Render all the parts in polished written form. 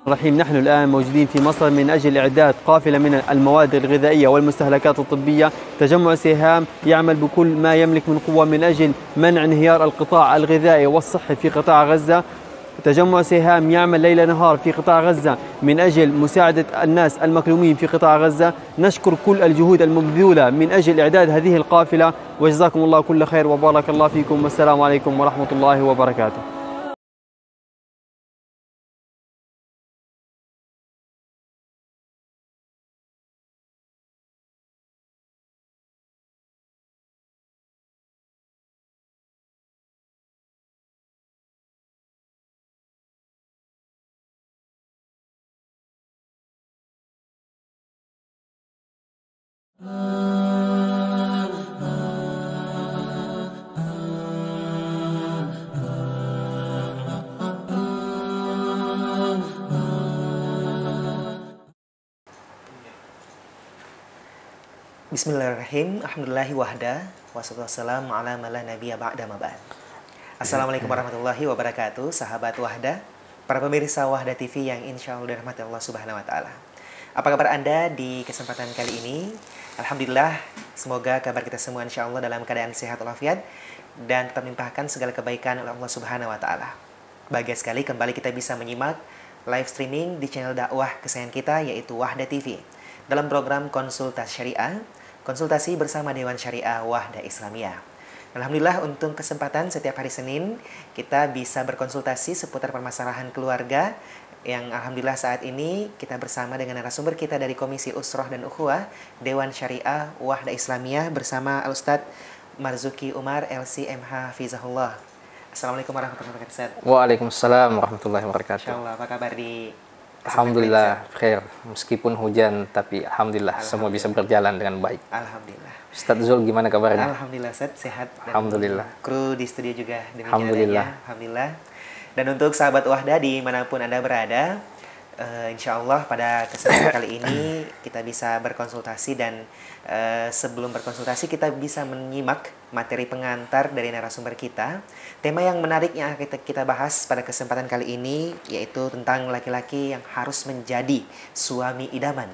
الرحيم. نحن الآن موجودين في مصر من أجل إعداد قافلة من المواد الغذائية والمستهلكات الطبية. تجمع سهام يعمل بكل ما يملك من قوة من أجل منع انهيار القطاع الغذائي والصحي في قطاع غزة. تجمع سهام يعمل ليل نهار في قطاع غزة من أجل مساعدة الناس المكلومين في قطاع غزة. نشكر كل الجهود المبذولة من أجل إعداد هذه القافلة، وجزاكم الله كل خير وبارك الله فيكم، والسلام عليكم ورحمة الله وبركاته. Bismillahirrahmanirrahim. Alhamdulillahi wahda wassalamu ala man la nabiyya ba'da ma ba'd. Assalamualaikum warahmatullahi wabarakatuh. Sahabat Wahda, para pemirsa Wahda TV yang insya Allah dirahmati Allah Subhanahu wa taala. Apa kabar Anda di kesempatan kali ini? Alhamdulillah, semoga kabar kita semua insya Allah dalam keadaan sehat walafiat dan tetap melimpahkan segala kebaikan oleh Allah Subhanahu wa taala. Bahagia sekali kembali kita bisa menyimak live streaming di channel dakwah kesayangan kita, yaitu Wahda TV, dalam program Konsultasi Syariah, konsultasi bersama Dewan Syariah Wahda Islamiyah. Alhamdulillah, untuk kesempatan setiap hari Senin kita bisa berkonsultasi seputar permasalahan keluarga, yang alhamdulillah saat ini kita bersama dengan narasumber kita dari Komisi Usroh dan Ukhuwah Dewan Syariah Wahda Islamiyah bersama Al-Ustadz Marzuki Umar LC.MH Fizahullah. Assalamualaikum warahmatullahi wabarakatuh. Waalaikumsalam warahmatullahi wabarakatuh. Insyaallah, apa kabar di Alhamdulillah, khair. Meskipun hujan, tapi alhamdulillah semua bisa berjalan dengan baik. Alhamdulillah. Ustaz Zul, gimana kabarnya? Alhamdulillah, Ustaz, sehat. Dan alhamdulillah. Kru di studio juga demikian. Alhamdulillah. Alhamdulillah. Dan untuk sahabat Wahda dimanapun Anda berada, insya Allah pada kesempatan kali ini kita bisa berkonsultasi, dan sebelum berkonsultasi kita bisa menyimak materi pengantar dari narasumber kita. Tema yang menarik yang kita bahas pada kesempatan kali ini yaitu tentang laki-laki yang harus menjadi suami idaman.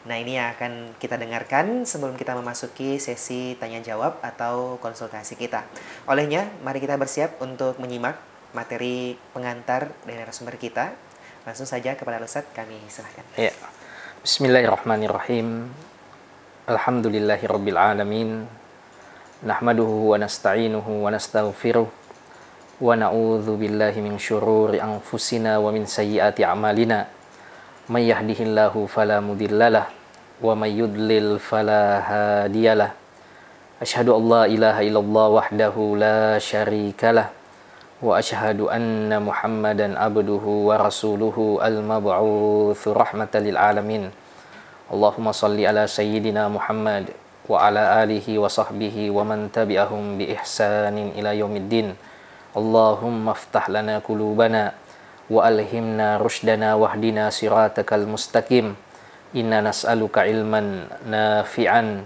Nah, ini yang akan kita dengarkan sebelum kita memasuki sesi tanya jawab atau konsultasi kita. Olehnya, mari kita bersiap untuk menyimak materi pengantar dari narasumber kita. Langsung saja kepada Ustaz, kami silahkan. Ya. Bismillahirrahmanirrahim. Alhamdulillahirabbil alamin. Nahmaduhu wa nasta'inuhu wa nastaghfiruh. Wa na'udzu billahi min syururi anfusina wa min sayyiati a'malina. May yahdihillahu fala mudhillalah wa may yudlil fala hadiyalah. Asyhadu an la ilaha illallah wahdahu la syarikalah wa asyhadu anna Muhammadan abduhu wa rasuluhu al-mab'utsu rahmatan lil alamin. Allahumma shalli ala sayyidina Muhammad wa ala alihi wa sahbihi wa man tabi'ahum bi ihsanin ila yaumiddin. Allahumma aftah lana qulubana wa alhimna rushdana wahdina siratakal mustaqim. Inna nas'aluka ilman nafi'an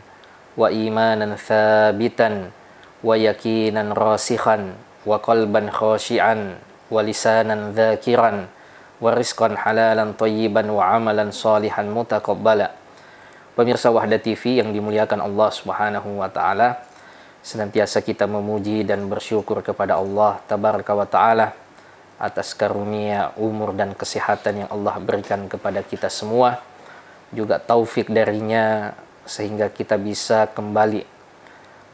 wa imanan thabitan wa yakinan rasikhan wa qalban khashi'an wa lisanan dzakiran wa rizqan halalan thayyiban wa amalan salihan mutaqabbala. Pemirsa Wahda TV yang dimuliakan Allah Subhanahu wa taala, senantiasa kita memuji dan bersyukur kepada Allah Tabaraka wa taala atas karunia umur dan kesehatan yang Allah berikan kepada kita semua, juga taufik darinya sehingga kita bisa kembali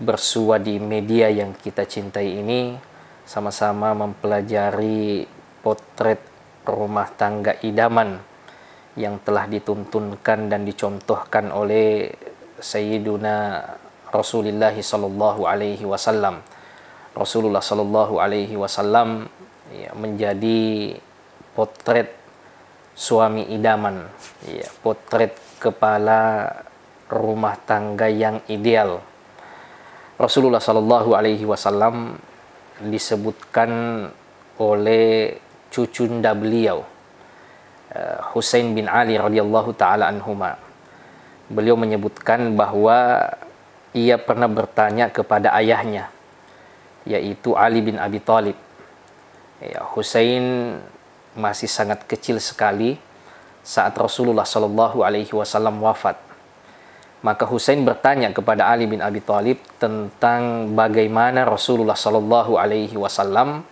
bersua di media yang kita cintai ini, sama-sama mempelajari potret rumah tangga idaman yang telah dituntunkan dan dicontohkan oleh Sayyiduna Rasulullah sallallahu alaihi wasallam. Rasulullah sallallahu alaihi wasallam ya, menjadi potret suami idaman, ya, potret kepala rumah tangga yang ideal. Rasulullah sallallahu alaihi wasallam disebutkan oleh cucunda beliau, Husain bin Ali radhiyallahu taala anhuma. Beliau menyebutkan bahwa ia pernah bertanya kepada ayahnya, yaitu Ali bin Abi Thalib. Ya, Husain masih sangat kecil sekali saat Rasulullah Shallallahu Alaihi Wasallam wafat. Maka Husain bertanya kepada Ali bin Abi Thalib tentang bagaimana Rasulullah Shallallahu Alaihi Wasallam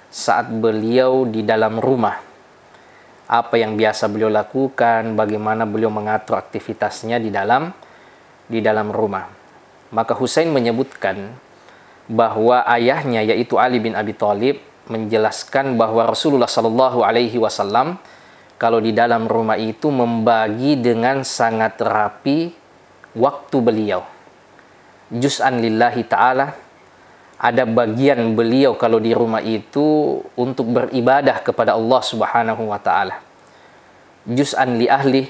saat beliau di dalam rumah. Apa yang biasa beliau lakukan, bagaimana beliau mengatur aktivitasnya di dalam rumah. Maka Husain menyebutkan bahwa ayahnya yaitu Ali bin Abi Thalib menjelaskan bahwa Rasulullah Shallallahu Alaihi Wasallam kalau di dalam rumah itu membagi dengan sangat rapi waktu beliau. Juz'an lillahi ta'ala, ada bagian beliau kalau di rumah itu untuk beribadah kepada Allah Subhanahu wa ta'ala. Juz'an li ahli,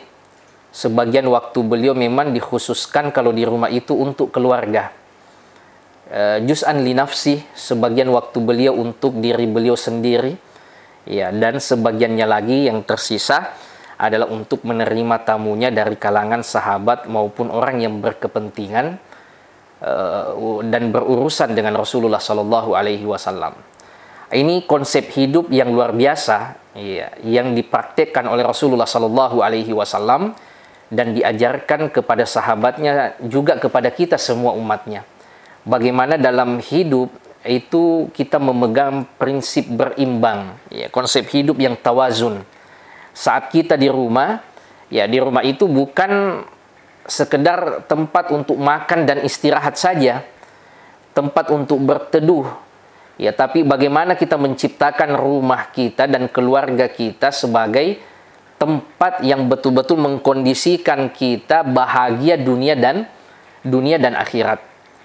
sebagian waktu beliau memang dikhususkan kalau di rumah itu untuk keluarga. Juz'an li nafsi, sebagian waktu beliau untuk diri beliau sendiri. Ya, dan sebagiannya lagi yang tersisa adalah untuk menerima tamunya dari kalangan sahabat maupun orang yang berkepentingan dan berurusan dengan Rasulullah Shallallahu Alaihi Wasallam. Ini konsep hidup yang luar biasa, ya, yang dipraktekkan oleh Rasulullah Shallallahu Alaihi Wasallam dan diajarkan kepada sahabatnya juga kepada kita semua umatnya. Bagaimana dalam hidup itu kita memegang prinsip berimbang, ya, konsep hidup yang tawazun. Saat kita di rumah, ya, di rumah itu bukan sekedar tempat untuk makan dan istirahat saja, tempat untuk berteduh, ya, tapi bagaimana kita menciptakan rumah kita dan keluarga kita sebagai tempat yang betul-betul mengkondisikan kita bahagia dunia dan akhirat.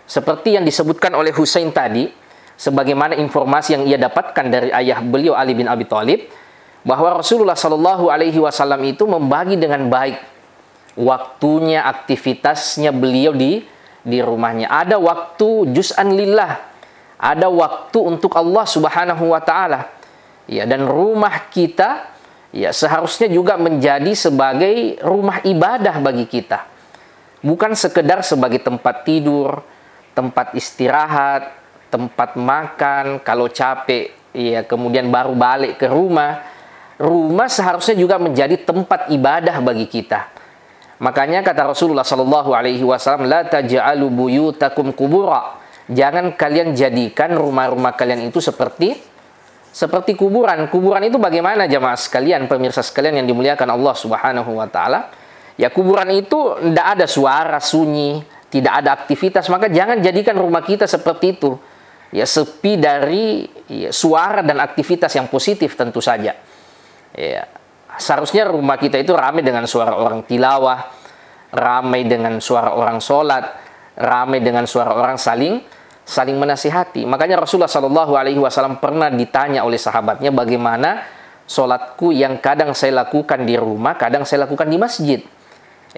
Seperti yang disebutkan oleh Husain tadi, sebagaimana informasi yang ia dapatkan dari ayah beliau Ali bin Abi Thalib, bahwa Rasulullah Shallallahu Alaihi Wasallam itu membagi dengan baik waktunya, aktivitasnya beliau di rumahnya. Ada waktu juz'an lillah, ada waktu untuk Allah Subhanahu wa ta'ala. Ya, dan rumah kita, ya, seharusnya juga menjadi sebagai rumah ibadah bagi kita. Bukan sekedar sebagai tempat tidur, tempat istirahat, tempat makan, kalau capek, ya, kemudian baru balik ke rumah. Rumah seharusnya juga menjadi tempat ibadah bagi kita. Makanya kata Rasulullah Shallallahu Alaihi Wasallam, la taj'alu buyutakum qubura. Jangan kalian jadikan rumah-rumah kalian itu seperti kuburan. Kuburan itu bagaimana jamaah sekalian, pemirsa sekalian yang dimuliakan Allah Subhanahu wa taala? Ya, kuburan itu tidak ada suara, sunyi, tidak ada aktivitas, maka jangan jadikan rumah kita seperti itu. Ya, sepi dari, ya, suara dan aktivitas yang positif tentu saja. Ya, seharusnya rumah kita itu ramai dengan suara orang tilawah, ramai dengan suara orang sholat, ramai dengan suara orang saling menasihati. Makanya Rasulullah Shallallahu Alaihi Wasallam pernah ditanya oleh sahabatnya, bagaimana sholatku yang kadang saya lakukan di rumah, kadang saya lakukan di masjid.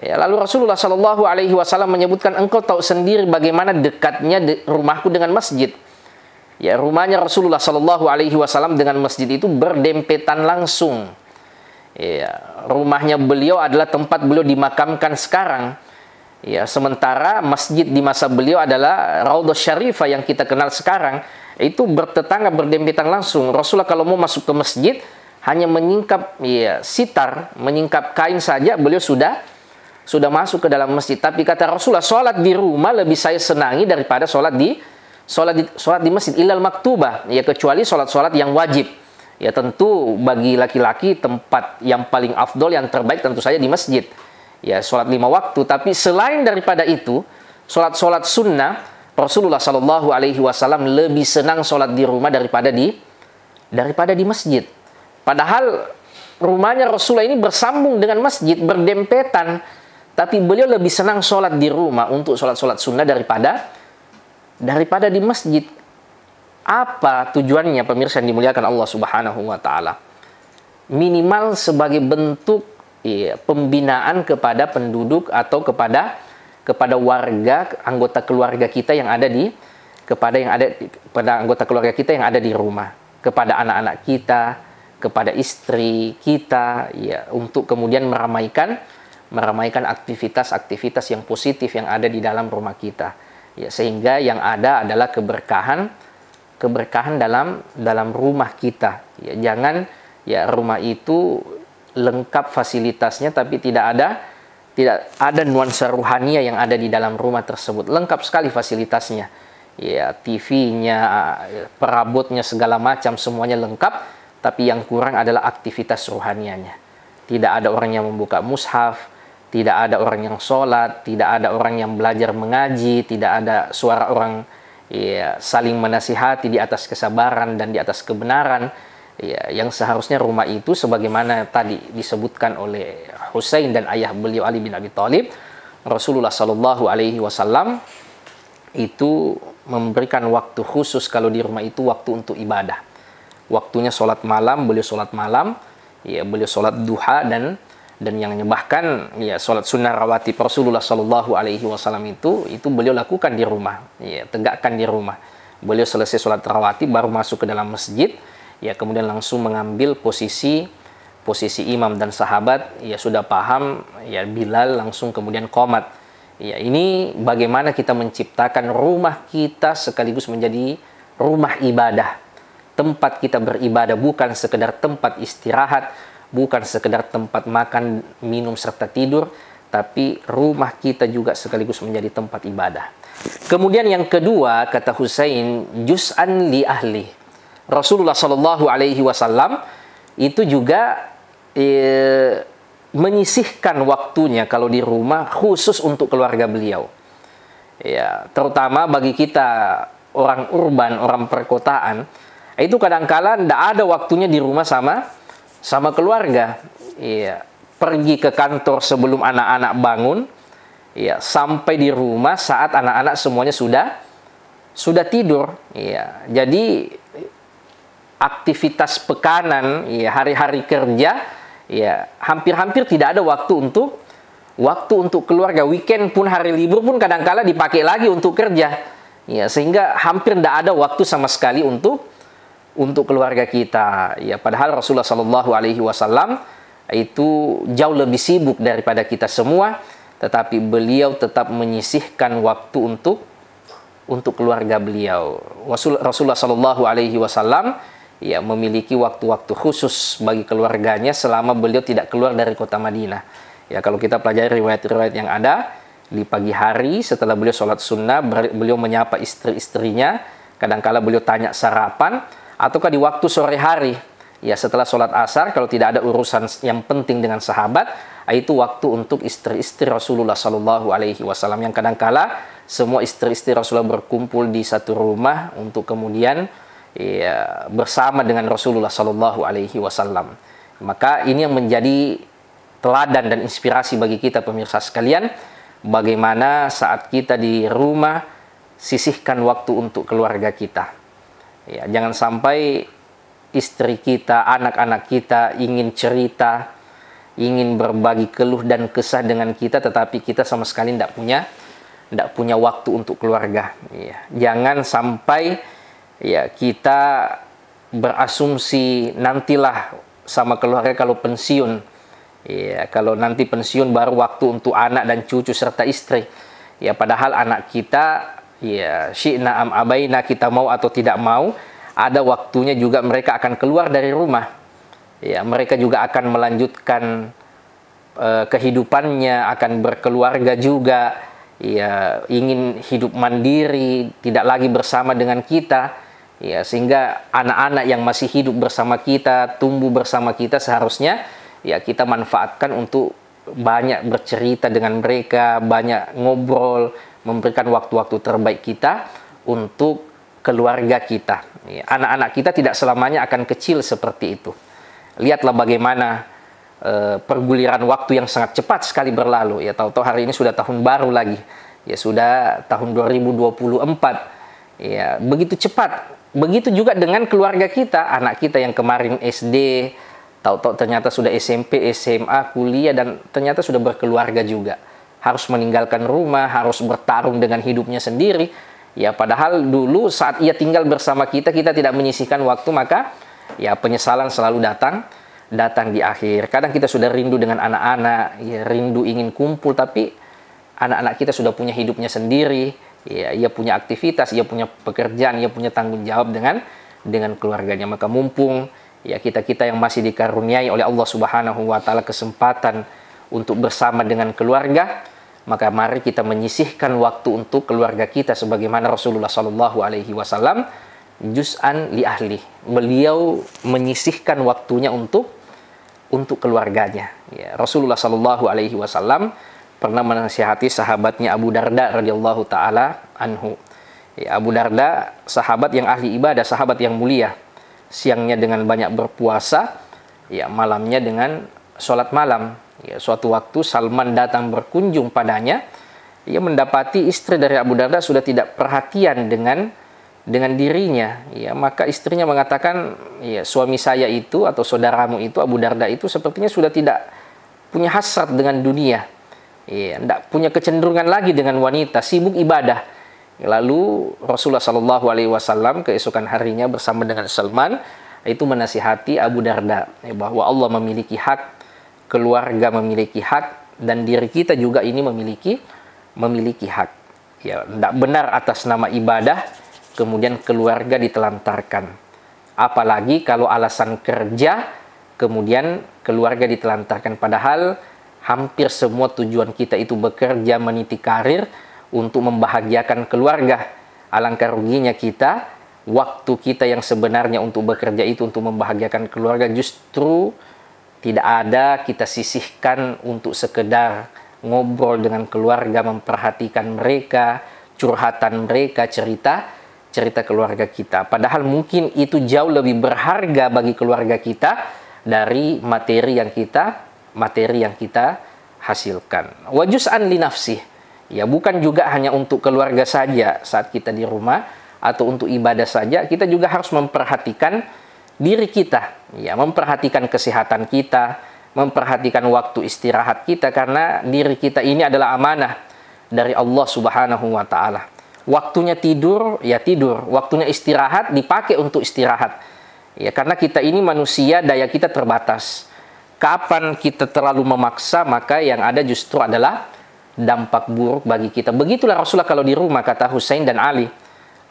Ya, lalu Rasulullah Shallallahu Alaihi Wasallam menyebutkan, engkau tahu sendiri bagaimana dekatnya rumahku dengan masjid. Ya, rumahnya Rasulullah Shallallahu Alaihi Wasallam dengan masjid itu berdempetan langsung. Ya, rumahnya beliau adalah tempat beliau dimakamkan sekarang. Ya, sementara masjid di masa beliau adalah Raudhah Syarifah yang kita kenal sekarang. Itu bertetangga, berdempetan langsung. Rasulullah kalau mau masuk ke masjid hanya menyingkap, ya, sitar, menyingkap kain saja beliau sudah masuk ke dalam masjid. Tapi kata Rasulullah, sholat di rumah lebih saya senangi daripada sholat di masjid, illal maktubah, ya, kecuali sholat yang wajib. Ya, tentu bagi laki-laki tempat yang paling afdol, yang terbaik tentu saja di masjid. Ya, sholat 5 waktu. Tapi selain daripada itu, sholat sunnah, Rasulullah Shallallahu Alaihi Wasallam lebih senang sholat di rumah daripada di masjid. Padahal rumahnya Rasulullah ini bersambung dengan masjid, berdempetan. Tapi beliau lebih senang sholat di rumah untuk sholat sunnah daripada di masjid. Apa tujuannya, pemirsa yang dimuliakan Allah Subhanahu wa taala? Minimal sebagai bentuk, ya, pembinaan kepada penduduk atau kepada warga, anggota keluarga kita yang ada kepada anggota keluarga kita yang ada di rumah, kepada anak-anak kita, kepada istri kita, ya, untuk kemudian meramaikan aktivitas-aktivitas yang positif yang ada di dalam rumah kita. Ya, sehingga yang ada adalah keberkahan dalam rumah kita. Ya, ya rumah itu lengkap fasilitasnya, tapi tidak ada nuansa ruhania yang ada di dalam rumah tersebut. Lengkap sekali fasilitasnya, ya TV-nya, perabotnya, segala macam semuanya lengkap, tapi yang kurang adalah aktivitas ruhanianya. Tidak ada orang yang membuka mushaf, tidak ada orang yang sholat, tidak ada orang yang belajar mengaji, tidak ada suara orang ya saling menasihati di atas kesabaran dan di atas kebenaran. Ya, yang seharusnya rumah itu sebagaimana tadi disebutkan oleh Husain dan ayah beliau Ali bin Abi Thalib, Rasulullah Shallallahu Alaihi Wasallam itu memberikan waktu khusus kalau di rumah itu waktu untuk ibadah. Waktunya sholat malam, beliau sholat malam, ya beliau sholat duha dan yang bahkan ya sholat sunnah rawatib Rasulullah Shallallahu Alaihi Wasallam itu beliau lakukan di rumah, ya tegakkan di rumah. Beliau selesai sholat rawatib baru masuk ke dalam masjid. Ya kemudian langsung mengambil posisi imam dan sahabat, ya sudah paham, ya Bilal langsung kemudian qomat. Ya ini bagaimana kita menciptakan rumah kita sekaligus menjadi rumah ibadah. Tempat kita beribadah bukan sekedar tempat istirahat, bukan sekedar tempat makan, minum serta tidur, tapi rumah kita juga sekaligus menjadi tempat ibadah. Kemudian yang kedua kata Husain, juz'an li ahli. Rasulullah Shallallahu Alaihi Wasallam itu juga menyisihkan waktunya kalau di rumah khusus untuk keluarga beliau. Ya, terutama bagi kita orang urban, orang perkotaan, itu kadang-kala tidak ada waktunya di rumah sama keluarga. Ya, pergi ke kantor sebelum anak-anak bangun, ya sampai di rumah saat anak-anak semuanya sudah tidur. Ya, jadi aktivitas pekanan, ya hari-hari kerja, ya hampir-hampir tidak ada waktu untuk keluarga. Weekend pun, hari libur pun kadang-kala dipakai lagi untuk kerja, ya sehingga hampir tidak ada waktu sama sekali untuk keluarga kita. Ya padahal Rasulullah Shallallahu Alaihi Wasallam itu jauh lebih sibuk daripada kita semua, tetapi beliau tetap menyisihkan waktu untuk keluarga beliau. Rasulullah Shallallahu Alaihi Wasallam ya memiliki waktu-waktu khusus bagi keluarganya selama beliau tidak keluar dari kota Madinah. Ya kalau kita pelajari riwayat-riwayat yang ada, di pagi hari setelah beliau sholat sunnah, beliau menyapa istri-istrinya, kadang-kala beliau tanya sarapan, ataukah di waktu sore hari, ya setelah sholat asar, kalau tidak ada urusan yang penting dengan sahabat, itu waktu untuk istri-istri Rasulullah Shallallahu Alaihi Wasallam, yang kadang-kala semua istri-istri Rasulullah berkumpul di satu rumah untuk kemudian ya bersama dengan Rasulullah Shallallahu Alaihi Wasallam. Maka ini yang menjadi teladan dan inspirasi bagi kita pemirsa sekalian, bagaimana saat kita di rumah sisihkan waktu untuk keluarga kita. Ya, jangan sampai istri kita, anak-anak kita ingin cerita, ingin berbagi keluh dan kesah dengan kita, tetapi kita sama sekali tidak punya waktu untuk keluarga. Ya, jangan sampai ya kita berasumsi nantilah sama keluarga kalau pensiun. Ya, kalau nanti pensiun baru waktu untuk anak dan cucu serta istri. Ya, padahal anak kita ya syi'na am abaina, kita mau atau tidak mau, ada waktunya juga mereka akan keluar dari rumah. Ya, mereka juga akan melanjutkan kehidupannya, akan berkeluarga juga. Ya, ingin hidup mandiri, tidak lagi bersama dengan kita. Ya, sehingga anak-anak yang masih hidup bersama kita, tumbuh bersama kita, seharusnya ya kita manfaatkan untuk banyak bercerita dengan mereka, banyak ngobrol, memberikan waktu-waktu terbaik kita untuk keluarga kita. Ya, anak-anak kita tidak selamanya akan kecil seperti itu. Lihatlah bagaimana perguliran waktu yang sangat cepat sekali berlalu. Ya, tahu-tahu hari ini sudah tahun baru lagi. Ya, sudah tahun 2024. Ya, begitu cepat. Begitu juga dengan keluarga kita, anak kita yang kemarin SD, tahu-tahu ternyata sudah SMP, SMA, kuliah, dan ternyata sudah berkeluarga juga. Harus meninggalkan rumah, harus bertarung dengan hidupnya sendiri. Ya, padahal dulu saat ia tinggal bersama kita, kita tidak menyisihkan waktu, maka ya penyesalan selalu datang di akhir. Kadang kita sudah rindu dengan anak-anak, ya rindu ingin kumpul, tapi anak-anak kita sudah punya hidupnya sendiri. Ya, ia punya aktivitas, ia punya pekerjaan, ia punya tanggung jawab dengan keluarganya. Maka mumpung Ya, kita-kita yang masih dikaruniai oleh Allah Subhanahu wa taala kesempatan untuk bersama dengan keluarga, maka mari kita menyisihkan waktu untuk keluarga kita sebagaimana Rasulullah sallallahu alaihi wasallam juz'an li ahli. Beliau menyisihkan waktunya untuk keluarganya. Ya, Rasulullah sallallahu alaihi wasallam pernah menasihati sahabatnya Abu Darda radhiyallahu taala anhu. Ya, Abu Darda sahabat yang ahli ibadah, sahabat yang mulia. Siangnya dengan banyak berpuasa, ya malamnya dengan sholat malam. Ya, suatu waktu Salman datang berkunjung padanya. Ia mendapati istri dari Abu Darda sudah tidak perhatian dengan dirinya. Ya, maka istrinya mengatakan, ya, suami saya itu atau saudaramu itu Abu Darda itu sepertinya sudah tidak punya hasrat dengan dunia. Ya, tidak punya kecenderungan lagi dengan wanita, sibuk ibadah. Lalu Rasulullah Shallallahu Alaihi Wasallam keesokan harinya bersama dengan Salman itu menasihati Abu Darda bahwa Allah memiliki hak, keluarga memiliki hak, dan diri kita juga ini memiliki hak. Ya, tidak benar atas nama ibadah kemudian keluarga ditelantarkan. Apalagi kalau alasan kerja kemudian keluarga ditelantarkan. Padahal hampir semua tujuan kita itu bekerja meniti karir untuk membahagiakan keluarga. Alangkah ruginya kita, waktu kita yang sebenarnya untuk bekerja itu untuk membahagiakan keluarga justru tidak ada kita sisihkan untuk sekedar ngobrol dengan keluarga, memperhatikan mereka, curhatan mereka, cerita keluarga kita. Padahal mungkin itu jauh lebih berharga bagi keluarga kita dari materi yang kita hasilkan. Wa juz'an li nafsih. Ya, bukan juga hanya untuk keluarga saja saat kita di rumah atau untuk ibadah saja, kita juga harus memperhatikan diri kita. Ya, memperhatikan kesehatan kita, memperhatikan waktu istirahat kita, karena diri kita ini adalah amanah dari Allah Subhanahu wa taala. Waktunya tidur, ya tidur. Waktunya istirahat, dipakai untuk istirahat. Ya, karena kita ini manusia, daya kita terbatas. Kapan kita terlalu memaksa, maka yang ada justru adalah dampak buruk bagi kita. Begitulah Rasulullah kalau di rumah, kata Husain dan Ali.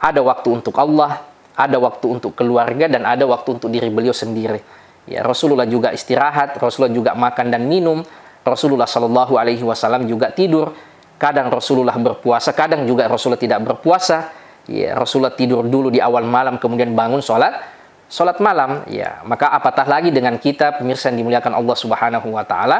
Ada waktu untuk Allah, ada waktu untuk keluarga, dan ada waktu untuk diri beliau sendiri. Ya, Rasulullah juga istirahat, Rasulullah juga makan dan minum, Rasulullah Shallallahu Alaihi Wasallam juga tidur. Kadang Rasulullah berpuasa, kadang juga Rasulullah tidak berpuasa. Ya, Rasulullah tidur dulu di awal malam, kemudian bangun sholat malam. Ya, maka apatah lagi dengan kita, pemirsa yang dimuliakan Allah Subhanahu Wa Taala.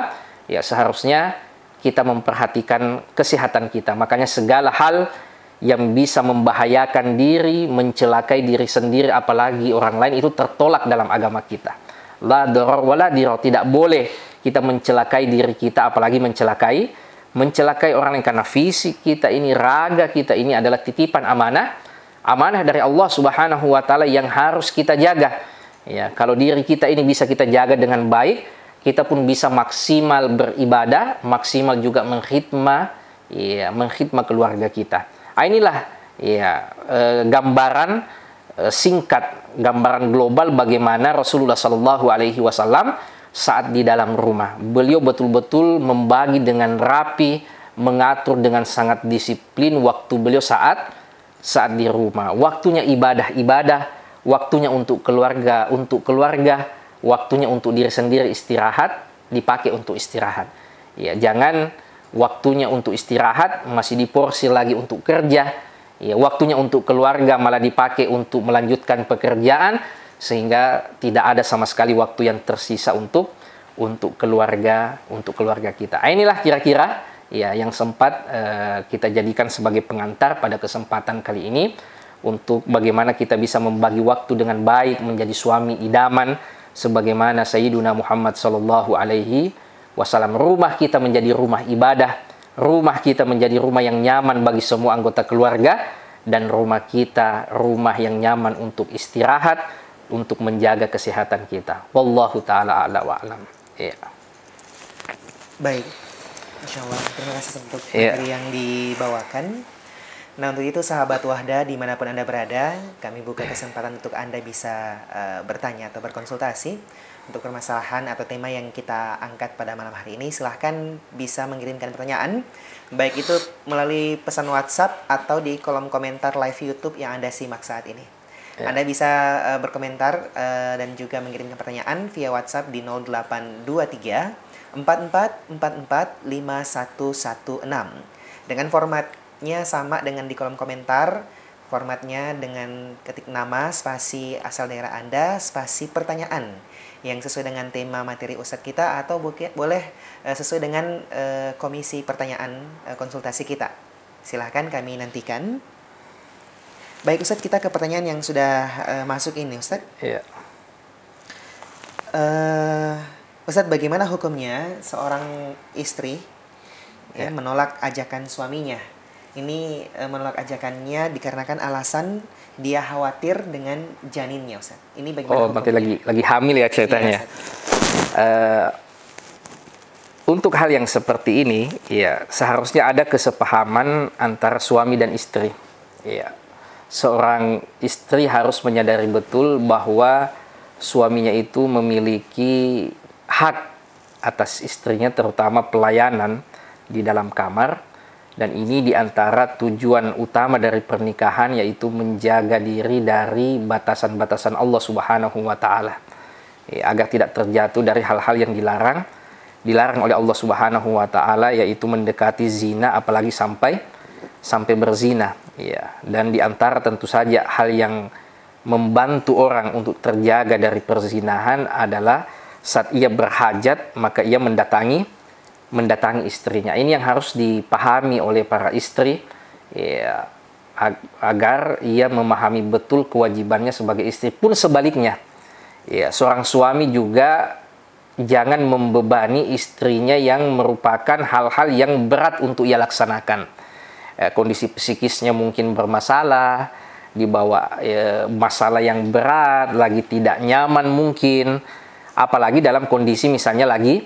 Ya, seharusnya kita memperhatikan kesehatan kita. Makanya segala hal yang bisa membahayakan diri, mencelakai diri sendiri, apalagi orang lain, itu tertolak dalam agama kita. La darar wala dirar. Tidak boleh kita mencelakai diri kita, apalagi mencelakai orang lain, karena fisik kita ini, raga kita ini adalah titipan amanah dari Allah Subhanahu wa taala yang harus kita jaga. Ya, kalau diri kita ini bisa kita jaga dengan baik, kita pun bisa maksimal beribadah, maksimal juga mengkhidmah keluarga kita. Inilah ya gambaran singkat, gambaran global bagaimana Rasulullah Shallallahu Alaihi Wasallam saat di dalam rumah. Beliau betul-betul membagi dengan rapi, mengatur dengan sangat disiplin waktu beliau saat di rumah. Waktunya ibadah, waktunya untuk keluarga, waktunya untuk diri sendiri istirahat, dipakai untuk istirahat. Ya, jangan waktunya untuk istirahat masih diporsi lagi untuk kerja. Ya, waktunya untuk keluarga malah dipakai untuk melanjutkan pekerjaan, sehingga tidak ada sama sekali waktu yang tersisa untuk keluarga kita. Inilah kira-kira ya yang sempat kita jadikan sebagai pengantar pada kesempatan kali ini untuk bagaimana kita bisa membagi waktu dengan baik, menjadi suami idaman sebagaimana Sayyiduna Muhammad sallallahu alaihi wasallam. Rumah kita menjadi rumah ibadah, rumah kita menjadi rumah yang nyaman bagi semua anggota keluarga, dan rumah kita rumah yang nyaman untuk istirahat, untuk menjaga kesehatan kita. Wallahu taala a'la wa a'lam. Ya. Baik, Masya Allah, terima kasih untuk materi yang dibawakan. Nah, untuk itu sahabat Wahda dimanapun Anda berada, kami buka kesempatan untuk Anda bisa bertanya atau berkonsultasi untuk permasalahan atau tema yang kita angkat pada malam hari ini. Silahkan bisa mengirimkan pertanyaan, baik itu melalui pesan WhatsApp atau di kolom komentar live YouTube yang Anda simak saat ini. Anda bisa berkomentar dan juga mengirimkan pertanyaan via WhatsApp di 0823 4444 5116. Dengan formatnya sama dengan di kolom komentar. Formatnya dengan ketik nama, spasi asal daerah Anda, spasi pertanyaan yang sesuai dengan tema materi Ustadz kita, atau boleh sesuai dengan komisi pertanyaan konsultasi kita. Silahkan, kami nantikan. Baik Ustadz, kita ke pertanyaan yang sudah masuk ini Ustadz. Iya. Ustadz, bagaimana hukumnya seorang istri menolak ajakan suaminya? Ini menolak ajakannya dikarenakan alasan dia khawatir dengan janinnya, Ustaz. Ini bagaimana? Berarti lagi hamil ya ceritanya. Iya, untuk hal yang seperti ini, ya seharusnya ada kesepahaman antara suami dan istri. Ya, seorang istri harus menyadari betul bahwa suaminya itu memiliki hak atas istrinya, terutama pelayanan di dalam kamar. Dan ini diantara tujuan utama dari pernikahan, yaitu menjaga diri dari batasan-batasan Allah Subhanahu wa Ta'ala, agar tidak terjatuh dari hal-hal yang dilarang oleh Allah Subhanahu wa Ta'ala, yaitu mendekati zina, apalagi sampai berzina. Ya. Dan diantara tentu saja hal yang membantu orang untuk terjaga dari perzinahan adalah saat ia berhajat, maka ia mendatangi istrinya. Ini yang harus dipahami oleh para istri, ya, agar ia memahami betul kewajibannya sebagai istri. Pun sebaliknya, ya, seorang suami juga jangan membebani istrinya yang merupakan hal-hal yang berat untuk ia laksanakan. Kondisi psikisnya mungkin bermasalah, dibawa masalah yang berat, lagi tidak nyaman mungkin, apalagi dalam kondisi misalnya lagi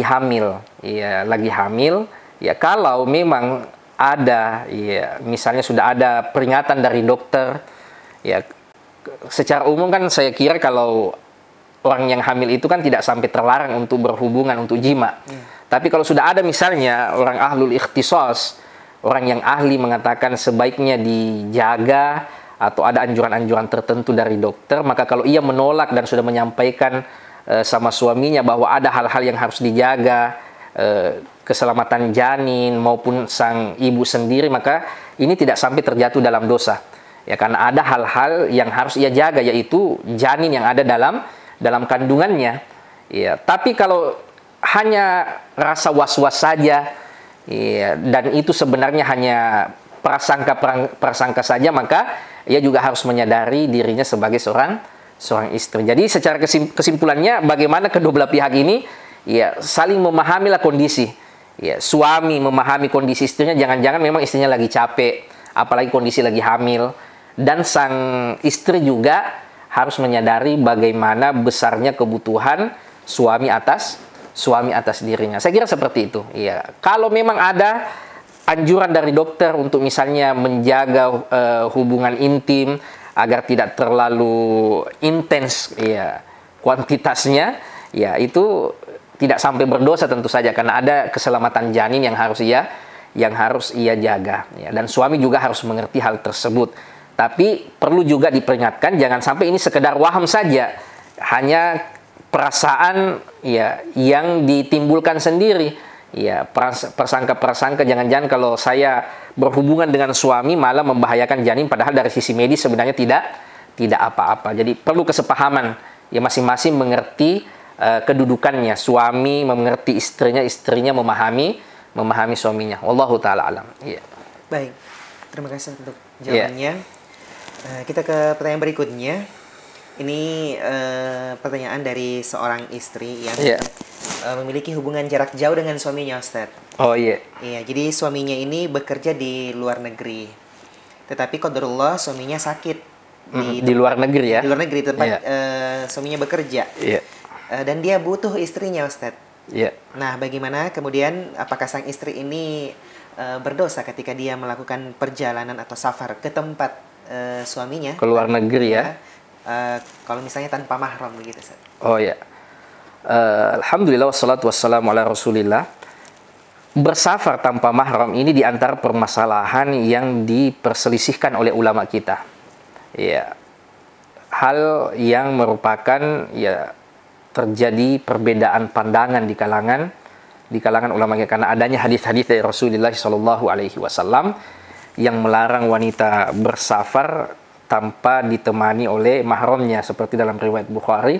hamil. Ya, lagi hamil. Ya, kalau memang ada, ya, misalnya sudah ada peringatan dari dokter, ya, secara umum kan saya kira kalau orang yang hamil itu kan tidak sampai terlarang untuk berhubungan, untuk jima. Tapi kalau sudah ada misalnya orang ahlul ikhtisas, orang yang ahli mengatakan sebaiknya dijaga, atau ada anjuran-anjuran tertentu dari dokter, maka kalau ia menolak dan sudah menyampaikan sama suaminya bahwa ada hal-hal yang harus dijaga, keselamatan janin maupun sang ibu sendiri, maka ini tidak sampai terjatuh dalam dosa. Ya, karena ada hal-hal yang harus ia jaga, yaitu janin yang ada dalam kandungannya. Ya, tapi kalau hanya rasa was-was saja, ya, dan itu sebenarnya hanya prasangka saja, maka ia juga harus menyadari dirinya sebagai seorang istri. Jadi secara kesimpulannya, bagaimana kedua belah pihak ini, ya, saling memahamilah kondisi. Ya, suami memahami kondisi istrinya, jangan-jangan memang istrinya lagi capek, apalagi kondisi lagi hamil. Dan sang istri juga harus menyadari bagaimana besarnya kebutuhan suami atas dirinya. Saya kira seperti itu. Ya, kalau memang ada anjuran dari dokter untuk misalnya menjaga hubungan intim agar tidak terlalu intens, ya, kuantitasnya, ya, itu tidak sampai berdosa tentu saja, karena ada keselamatan janin yang harus ia jaga, ya. Dan suami juga harus mengerti hal tersebut. Tapi perlu juga diperingatkan, jangan sampai ini sekedar waham saja, hanya perasaan, ya, yang ditimbulkan sendiri. Ya, prasangka jangan-jangan kalau saya berhubungan dengan suami malah membahayakan janin, padahal dari sisi medis sebenarnya tidak apa-apa. Jadi perlu kesepahaman, ya, masing-masing mengerti kedudukannya. Suami mengerti istrinya memahami suaminya. Wallahu taala alam. Ya. Baik, terima kasih untuk jawabannya. Kita ke pertanyaan berikutnya. Ini pertanyaan dari seorang istri yang memiliki hubungan jarak jauh dengan suaminya, Ustaz. Oh iya. Iya, jadi suaminya ini bekerja di luar negeri. Tetapi qadarullah suaminya sakit di luar negeri, ya. Di luar negeri tempat suaminya bekerja. Iya. Dan dia butuh istrinya, Ustaz. Iya. Nah, bagaimana kemudian, apakah sang istri ini berdosa ketika dia melakukan perjalanan atau safar ke tempat suaminya ke luar negeri, ya? Kalau misalnya tanpa mahram begitu, Ustaz. Oh ya. Alhamdulillah wassalatu wassalamu ala Rasulillah. Bersafar tanpa mahram ini diantara permasalahan yang diperselisihkan oleh ulama kita. Ya, hal yang merupakan ya terjadi perbedaan pandangan di kalangan ulama, karena adanya hadis-hadis dari Rasulullah Shallallahu Alaihi Wasallam yang melarang wanita bersafar tanpa ditemani oleh mahramnya, seperti dalam riwayat Bukhari,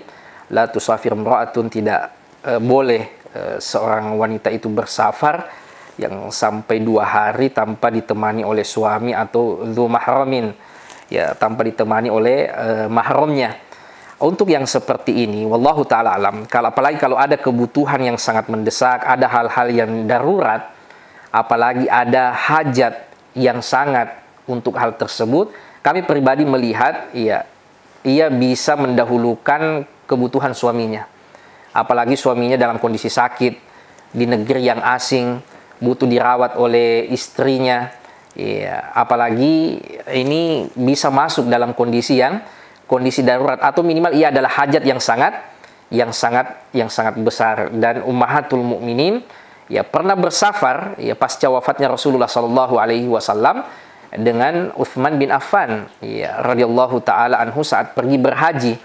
la tusafir imra'atun, tidak boleh seorang wanita itu bersafar yang sampai 2 hari tanpa ditemani oleh suami atau dzu mahramin, ya tanpa ditemani oleh mahramnya. Untuk yang seperti ini, wallahu taala alam, apalagi kalau ada kebutuhan yang sangat mendesak, ada hal-hal yang darurat, apalagi ada hajat yang sangat untuk hal tersebut, kami pribadi melihat ia bisa mendahulukan kebutuhan suaminya. Apalagi suaminya dalam kondisi sakit di negeri yang asing, butuh dirawat oleh istrinya. Ya, apalagi ini bisa masuk dalam kondisi darurat, atau minimal ia adalah hajat yang sangat besar. Dan ummahatul mukminin ya pernah bersafar ya pasca wafatnya Rasulullah Shallallahu Alaihi Wasallam dengan Utsman bin Affan ya radhiyallahu taala anhu saat pergi berhaji.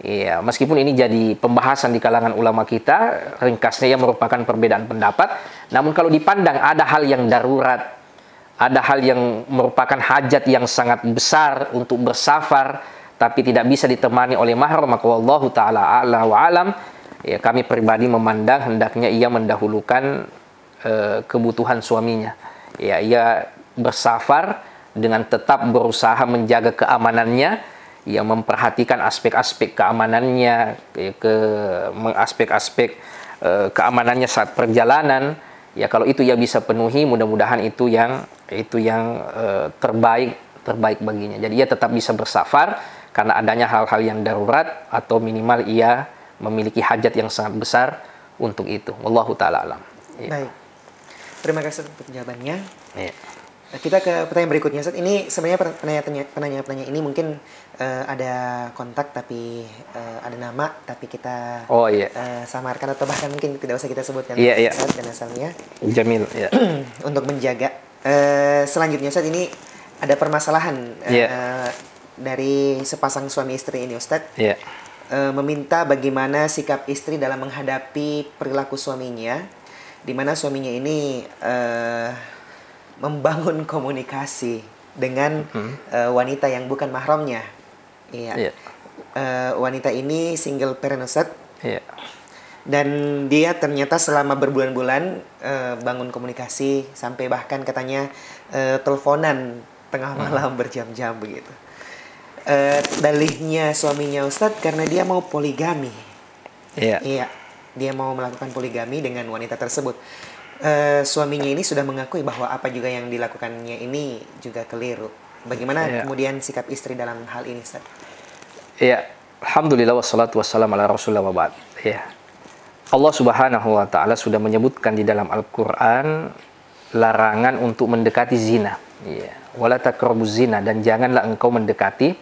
Ya, meskipun ini jadi pembahasan di kalangan ulama kita, ringkasnya ya merupakan perbedaan pendapat. Namun kalau dipandang ada hal yang darurat, ada hal yang merupakan hajat yang sangat besar untuk bersafar tapi tidak bisa ditemani oleh mahram, maka wallahu taala a'la wa alam, ya kami pribadi memandang hendaknya ia mendahulukan kebutuhan suaminya. Ya, ia bersafar dengan tetap berusaha menjaga keamanannya, ya memperhatikan aspek-aspek keamanannya, aspek-aspek keamanannya saat perjalanan. Ya kalau itu ia bisa penuhi, mudah-mudahan itu yang terbaik baginya. Jadi ia tetap bisa bersafar karena adanya hal-hal yang darurat, atau minimal ia memiliki hajat yang sangat besar untuk itu. Wallahu taala alam. Ya. Baik. Terima kasih untuk jawabannya. Ya. Kita ke pertanyaan berikutnya, Ustaz. Ini sebenarnya penanya ini mungkin ada kontak tapi ada nama tapi kita samarkan, atau bahkan mungkin tidak usah kita sebutkan Ustaz dan asalnya. Jamil. Ya. Untuk menjaga. Selanjutnya, Ustaz, ini ada permasalahan dari sepasang suami istri ini, Ustaz. Yeah. Meminta bagaimana sikap istri dalam menghadapi perilaku suaminya, di mana suaminya ini membangun komunikasi dengan wanita yang bukan mahramnya. Iya. Wanita ini single parent, Ustaz. Iya. Dan dia ternyata selama berbulan-bulan bangun komunikasi, sampai bahkan katanya teleponan tengah malam berjam-jam begitu. Dalihnya suaminya, Ustadz, karena dia mau poligami. Iya, dia mau melakukan poligami dengan wanita tersebut. Suaminya ini sudah mengakui bahwa apa juga yang dilakukannya ini juga keliru. Bagaimana kemudian sikap istri dalam hal ini, Ustadz? Iya, alhamdulillah wassalatu wassalamu ala rasulillah wa ba'd. Ya. Allah Subhanahu wa taala sudah menyebutkan di dalam Al-Qur'an larangan untuk mendekati zina. Ya. Wala taqrabuz zina, dan janganlah engkau mendekati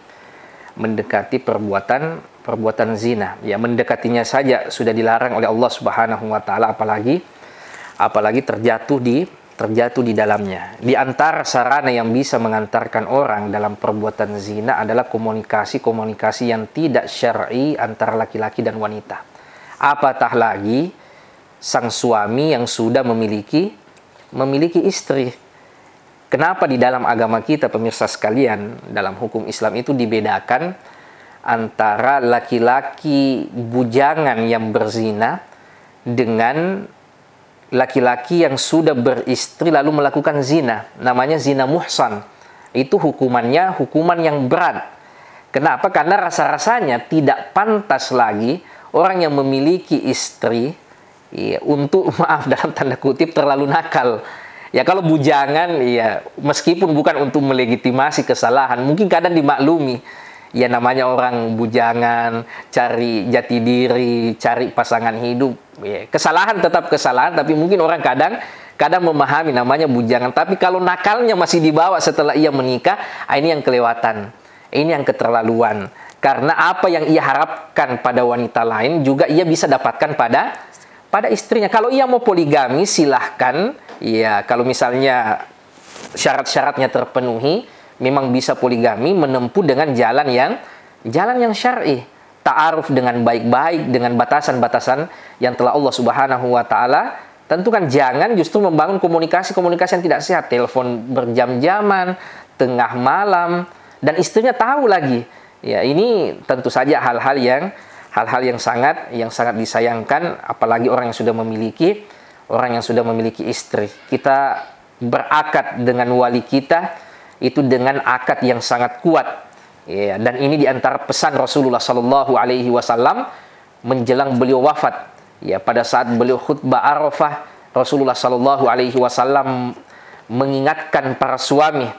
perbuatan zina. Ya, mendekatinya saja sudah dilarang oleh Allah Subhanahu wa taala, apalagi terjatuh di dalamnya. Di antara sarana yang bisa mengantarkan orang dalam perbuatan zina adalah komunikasi yang tidak syar'i antara laki-laki dan wanita. Apatah lagi sang suami yang sudah memiliki istri. Kenapa di dalam agama kita, pemirsa sekalian, dalam hukum Islam itu dibedakan antara laki-laki bujangan yang berzina dengan laki-laki yang sudah beristri lalu melakukan zina. Namanya zina muhsan. Itu hukuman yang berat. Kenapa? Karena rasa-rasanya tidak pantas lagi orang yang memiliki istri untuk, maaf dalam tanda kutip, terlalu nakal. Ya kalau bujangan, ya meskipun bukan untuk melegitimasi kesalahan, mungkin kadang dimaklumi. Ya namanya orang bujangan, cari jati diri, cari pasangan hidup. Ya, kesalahan tetap kesalahan, tapi mungkin orang kadang memahami namanya bujangan. Tapi kalau nakalnya masih dibawa setelah ia menikah, ini yang kelewatan. Ini yang keterlaluan. Karena apa yang ia harapkan pada wanita lain juga ia bisa dapatkan pada istrinya. Kalau ia mau poligami, silahkan. Ya, kalau misalnya syarat-syaratnya terpenuhi, memang bisa poligami, menempuh dengan jalan Jalan yang syar'i, ta'aruf dengan baik-baik dengan batasan-batasan yang telah Allah Subhanahu wa taala tentukan. Jangan justru membangun komunikasi-komunikasi yang tidak sehat, telepon berjam-jaman, tengah malam, dan istrinya tahu lagi. Ya, ini tentu saja hal-hal yang sangat disayangkan, apalagi orang yang sudah memiliki istri. Kita berakad dengan wali kita itu dengan akad yang sangat kuat. Ya, dan ini diantara pesan Rasulullah Sallallahu Alaihi Wasallam menjelang beliau wafat. Ya, pada saat beliau khutbah Arafah, Rasulullah Sallallahu Alaihi Wasallam mengingatkan para suami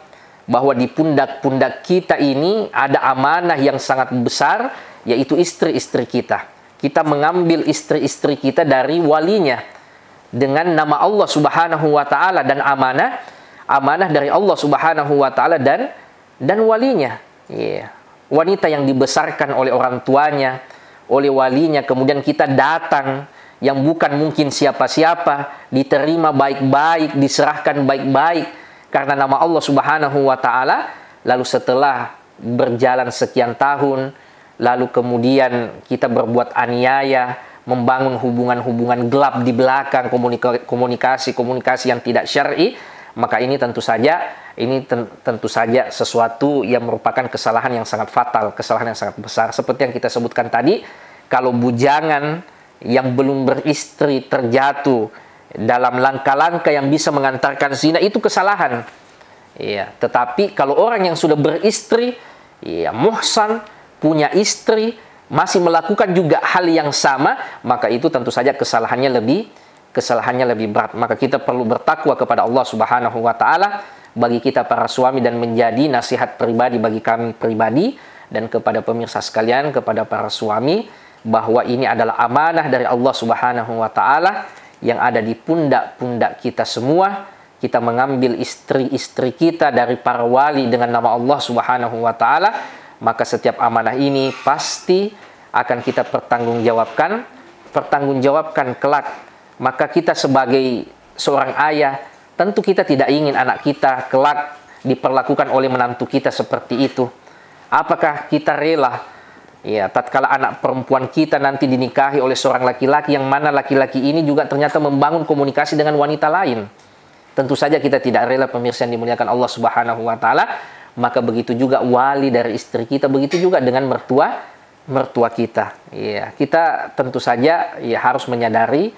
bahwa di pundak-pundak kita ini ada amanah yang sangat besar, yaitu istri-istri kita. Kita mengambil istri-istri kita dari walinya dengan nama Allah Subhanahu wa taala, dan amanah dari Allah Subhanahu wa taala dan walinya. Yeah. Wanita yang dibesarkan oleh orang tuanya, oleh walinya, kemudian kita datang yang bukan mungkin siapa-siapa, diterima baik-baik, diserahkan baik-baik karena nama Allah Subhanahu wa taala. Lalu setelah berjalan sekian tahun, lalu kemudian kita berbuat aniaya, membangun hubungan-hubungan gelap di belakang, komunikasi yang tidak syar'i, maka ini tentu saja sesuatu yang merupakan kesalahan yang sangat fatal, kesalahan yang sangat besar. Seperti yang kita sebutkan tadi, kalau bujangan yang belum beristri terjatuh dalam langkah-langkah yang bisa mengantarkan zina, itu kesalahan. Ya, tetapi kalau orang yang sudah beristri, ya, muhsan, punya istri, masih melakukan juga hal yang sama, maka itu tentu saja kesalahannya lebih berat. Maka kita perlu bertakwa kepada Allah Subhanahu wa taala bagi kita para suami, dan menjadi nasihat pribadi bagi kami pribadi dan kepada pemirsa sekalian, kepada para suami, bahwa ini adalah amanah dari Allah Subhanahu wa taala yang ada di pundak-pundak kita semua. Kita mengambil istri-istri kita dari para wali dengan nama Allah Subhanahu wa taala, maka setiap amanah ini pasti akan kita pertanggungjawabkan kelak. Maka kita sebagai seorang ayah, tentu kita tidak ingin anak kita kelak diperlakukan oleh menantu kita seperti itu. Apakah kita rela, ya, tatkala anak perempuan kita nanti dinikahi oleh seorang laki-laki, yang mana laki-laki ini juga ternyata membangun komunikasi dengan wanita lain? Tentu saja kita tidak rela, pemirsa yang dimuliakan Allah Subhanahu wa taala. Maka begitu juga wali dari istri kita, begitu juga dengan mertua kita. Ya, kita tentu saja ya harus menyadari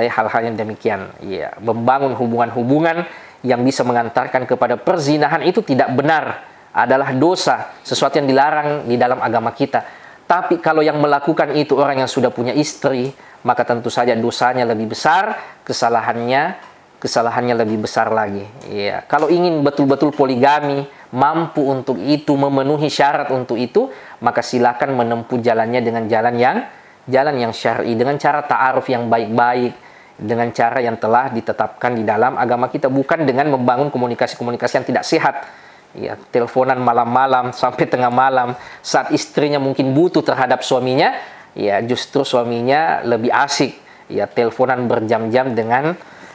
hal-hal yang demikian. Ya, membangun hubungan-hubungan yang bisa mengantarkan kepada perzinahan itu tidak benar, adalah dosa, sesuatu yang dilarang di dalam agama kita. Tapi kalau yang melakukan itu orang yang sudah punya istri, maka tentu saja dosanya lebih besar, kesalahannya lebih besar lagi. Ya, kalau ingin betul-betul poligami, mampu untuk itu, memenuhi syarat untuk itu, maka silakan menempuh jalannya dengan jalan yang syar'i, dengan cara ta'aruf yang baik-baik, dengan cara yang telah ditetapkan di dalam agama kita, bukan dengan membangun komunikasi-komunikasi yang tidak sehat. Ya, teleponan malam-malam sampai tengah malam saat istrinya mungkin butuh terhadap suaminya, ya justru suaminya lebih asik ya teleponan berjam-jam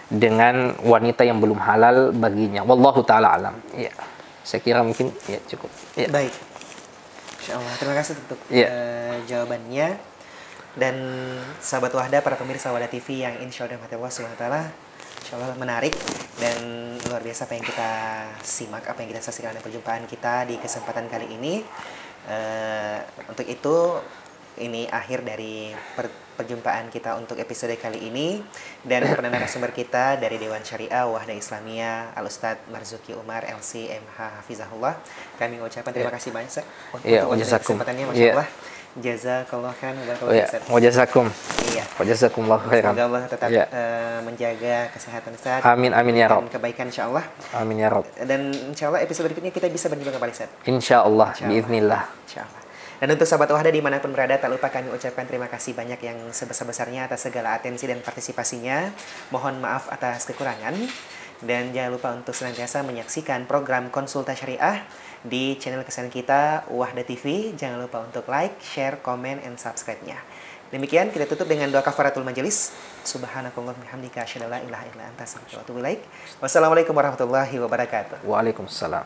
dengan wanita yang belum halal baginya. Wallahu taala alam. Ya. Saya kira mungkin ya cukup. Ya. Baik. Insyaallah. Terima kasih untuk jawabannya. Dan sahabat Wahda, para pemirsa Wahda TV yang insyaallah Allah Subhanahu wa taala, insyaallah menarik dan luar biasa apa yang kita simak, apa yang kita saksikan dalam perjumpaan kita di kesempatan kali ini. Untuk itu, ini akhir dari perjumpaan kita untuk episode kali ini, dan narasumber kita dari Dewan Syariah Wahda Islamiyah Al-Ustadz Marzuki Umar LC MH Hafizahullah. Kami mengucapkan terima kasih banyak untuk kesempatannya, Masya Allah. Jazakallah khairan wa jazakum. Iya. Wa jazakumullah khairan. Semoga Allah tetap menjaga kesehatan Ustaz. Amin amin ya Rabb. Dan kebaikan insyaallah. Amin ya Rabb. Dan insyaallah episode berikutnya kita bisa berjumpa kembali Ustaz. Insyaallah biiznillah. Insyaallah. Dan untuk sahabat Wahda dimanapun berada, tak lupa kami ucapkan terima kasih banyak yang sebesar-besarnya atas segala atensi dan partisipasinya. Mohon maaf atas kekurangan. Dan jangan lupa untuk senantiasa menyaksikan program Konsulta Syariah di channel kesayangan kita Wahda TV. Jangan lupa untuk like, share, komen, and subscribe-nya. Demikian kita tutup dengan doa kafaratul majelis. Subhanakallah bihamdika asyhadu an la ilaha illa anta astaghfiruka wa atubu ilaik. Wassalamualaikum warahmatullahi wabarakatuh. Waalaikumsalam.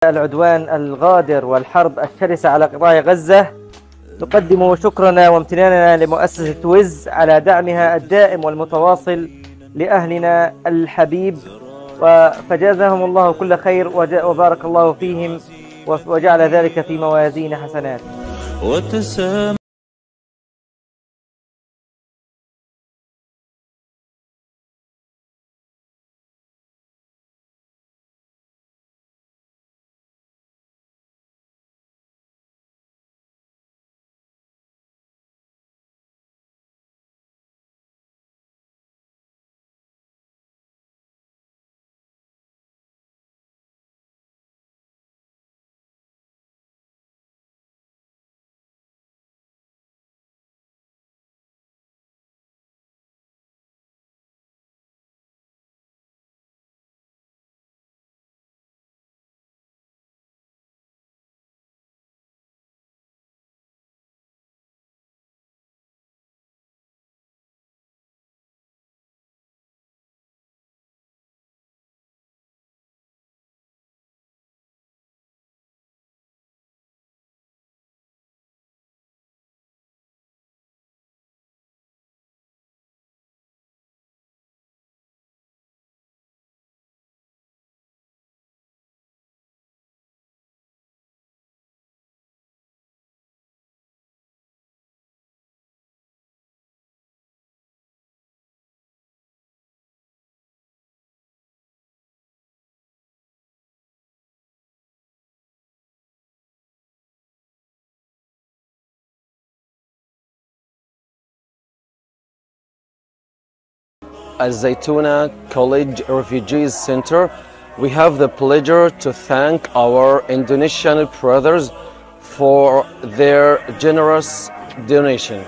العدوان الغادر والحرب الشرسة على قطاع غزة، نقدم شكرنا وامتناننا لمؤسسة ويز على دعمها الدائم والمتواصل لأهلنا الحبيب، فجازاهم الله كل خير وبارك الله فيهم وجعل ذلك في موازين حسنات. At Zaytuna College Refugees Center, we have the pleasure to thank our Indonesian brothers for their generous donation.